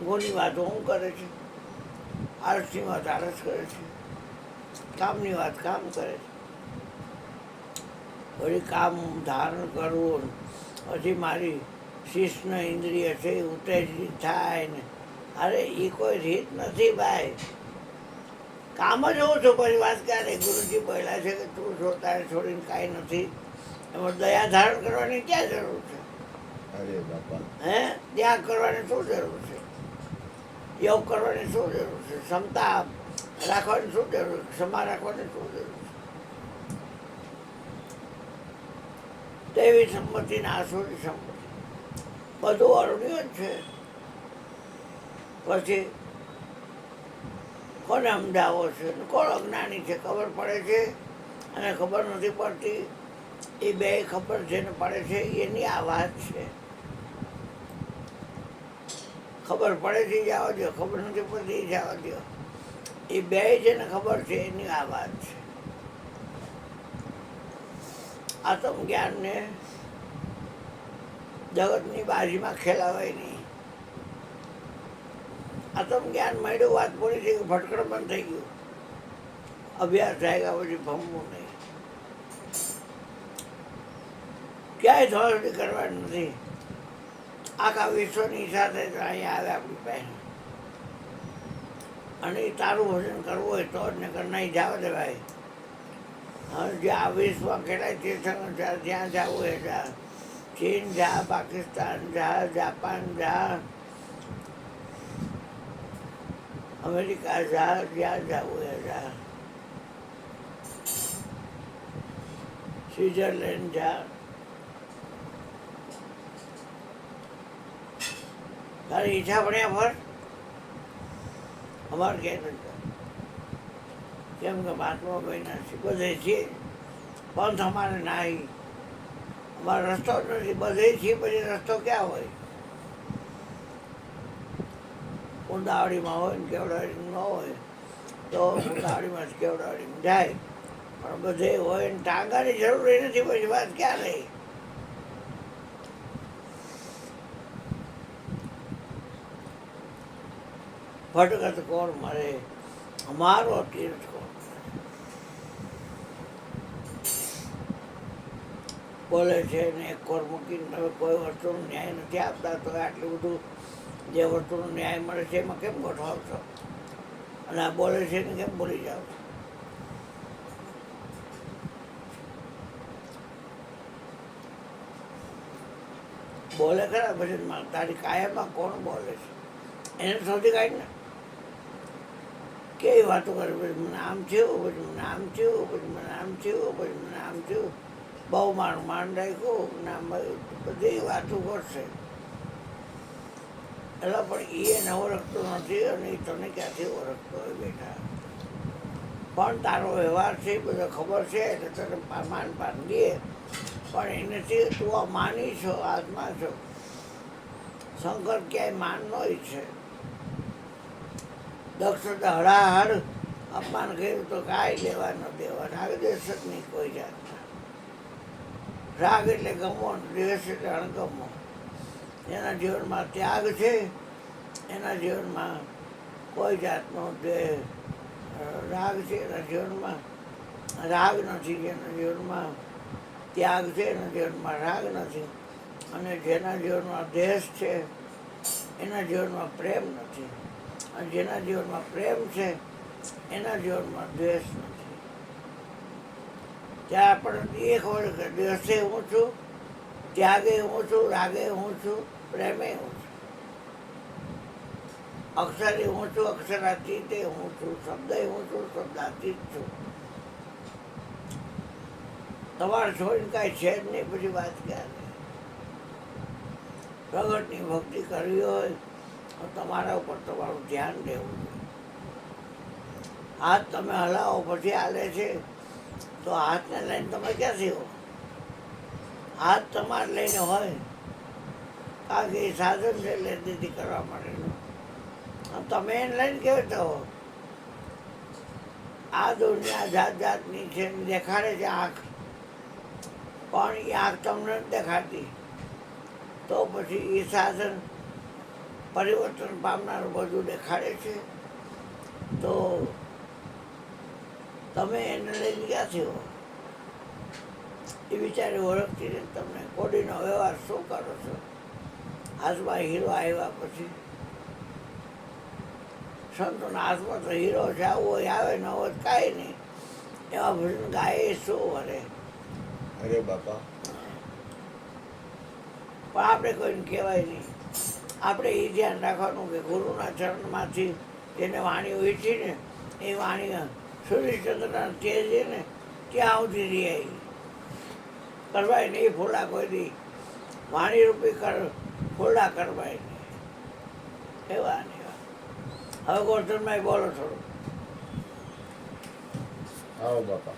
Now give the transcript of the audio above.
ગોની વાતો હું કરે છે, આળસની વાત આળસ કરે છે, કામની વાત કામ કરે છે. વળી કામ ધારણ કરવું, પછી મારી શિષ્ણ ઇન્દ્રિય છે એ ઉત્તેજિત થાય ને, અરે એ કોઈ રીત નથી ભાઈ. કામ જ હું છું. પછી વાત ક્યારે ગુરુજી બોલ્યા છે કે તું છો તારે છોડીને કાંઈ નથી. એમાં દયા ધારણ કરવાની ક્યાં જરૂર છે? અરે બાપા, હે, ત્યાગ કરવાની શું જરૂર છે? યોગ કરવાની શું જરૂર છે? ક્ષમતા રાખવાની શું જરૂર છે? ક્ષમા રાખવાની શું જરૂર છે? તેવી સંમતિ ને આસુરી સંમતિ બધું અરુણ્ય જ છે. પછી કોને સમજાવો છે? કોણ અજ્ઞાની છે? ખબર પડે છે અને ખબર નથી પડતી. એ બે ખબર જેને પડે છે એની આ વાત છે. ખબર પડે છે જવા દો, ખબર નથી પડતી જવા દો. એ બે જેને ખબર છે એની આ વાત છે. આત્મજ્ઞાનને જગતની બાજીમાં ખેલાવાય નહીં. આત્મજ્ઞાન મળ્યું, વાત પૂરી થઈ ગઈ, ભટકણ બંધ થઈ ગયું. અભ્યાસ થાય પછી ભમવું નહીં. ક્યાંય ધોરણી કરવાની નથી. આખા વિશ્વની સાથે અહીંયા આવે આપણી પાસે. અને એ તારું ભજન કરવું હોય તો જ નકર નહીં જવા દેવાય. જે આ વિશ્વમાં કેટલાય તીર્થંકર જ્યાં જવું હોય ત્યાં, ચીન જા, પાકિસ્તાન જા, જાપાન જા, અમેરિકા જા, જ્યાં જવું હોય જા, સ્વિટ્ઝરલેન્ડ જા. તારી ઈચ્છા ભણ્યા ફર. અમારે કે કેમ કે મહાત્મા બન્યા છે બધે છીએ, પંથ અમારે નાહી, અમારો રસ્તો જ નથી. બધે છીએ પછી રસ્તો ક્યાં હોય? ઉંદાવડીમાં હોય ને કેવડાવડીમાં ન હોય તો ઉંદાવડીમાં જ કેવડાવડીમાં જાય. પણ બધે હોય ને ટાંગાની જરૂર નથી. પછી વાત ક્યાં રહી? ભટકત કોણ મળે? અમારો તીર્થ કોણ બોલે છે ને? એક કોર મૂકીને તમે કોઈ વસ્તુનો ન્યાય નથી આપતા, તો આટલું બધું જે વસ્તુનો ન્યાય મળે છે એમાં કેમ ગોઠવાવશો? અને આ બોલે છે ને કેમ બોલી જાઓ? બોલે ખરા ભજનમાં, તારી કાયમમાં કોણ બોલે છે એને શોધી કાઢી ને. કેવી વાતો કરે? પછી મને આમ થયું, પછી મને આમ થયું, પછી મને આમ થયું, પછી મને આમ થયું, બહુ મારું માન રાખ્યું, નામ બધી વાતો કરશે. એટલે પણ એને ઓળખતો નથી અને એ તને ક્યાંથી ઓળખતો હોય બેટા? પણ તારો વ્યવહાર છે એ બધો ખબર છે એટલે તને માન પાન દે. પણ એનેથી તું આ માની છો, આત્મા છો. શંકર ક્યાંય માન નો છે. દક્ષ હળાહળ અપમાન કર્યું તો કાંઈ લેવા ન દેવા. રાગ દ્વેષ જ નહીં કોઈ જાતના. રાગ એટલે ગમો, દ્વેષ એટલે અણગમો. જેના જીવનમાં ત્યાગ છે એના જીવનમાં કોઈ જાતનો રાગ છે, એના જીવનમાં રાગ નથી. જેના જીવનમાં ત્યાગ છે એના જીવનમાં રાગ નથી. અને જેના જીવનમાં દ્વેષ છે એના જીવનમાં પ્રેમ નથી. અને જેના જીવનમાં પ્રેમ છે એના જીવનમાં દ્વેષ નથી. ત્યાં આપણને એક હોય કે દ્વેષે હું છું, ત્યાગે હું છું, રાગે હું છું, પ્રેમે હું છું. અક્ષરે હું છું, અક્ષરાતીતે હું છું, શબ્દે હું છું, શબ્દાતીત છું. તમારે છોડીને કાંઈ છે જ નહીં. પછી વાત ક્યારે? પ્રગટની ભક્તિ કરવી હોય તો તમારા ઉપર તમારું ધ્યાન રહેવું જોઈએ. હાથ તમે હલાવો પછી હાલે છે તો હાથને લઈને તમે ક્યાંથી હો? હાથ તમારે લઈને હોય, કારણ કે એ સાધન છે લેતી કરવા માટેનું. તમે એને લઈને કેવી રીતે હો? આ દુનિયા જાત જાતની છે, દેખાડે છે આંખ, પણ એ આંખ તમને નથી દેખાડતી. તો પછી એ સાધન પરિવર્તન પામનારું બધું દેખાડે છે, તો તમે એને લઈને ક્યાંથી હો એ વિચારે ઓળખતી ને તમને કોડીનો વ્યવહાર શું કરો છો? હાથમાં હીરો આવ્યા પછી સંતોના હાથમાં તો હીરો છે, આવું હોય આવે ન હોય કાંઈ નહીં, એવા ભજન ગાય શું વરે. અરે બાપા, પણ આપણે કોઈને કહેવાય નહીં. આપણે એ ધ્યાન રાખવાનું કે ગુરુના ચરણમાંથી જેને વાણી ઉઠી ને એ વાણી સૂર્યચંદ્રના તેજ ને ત્યાં સુધી રહી કરવાય નહીં. ફોડા કોઈ દી વાણી રૂપી ફોડા કરવાય નહીં. એવા ને એવા. હવે ગોરધનભાઈ બોલો થોડું. આવો બાપા.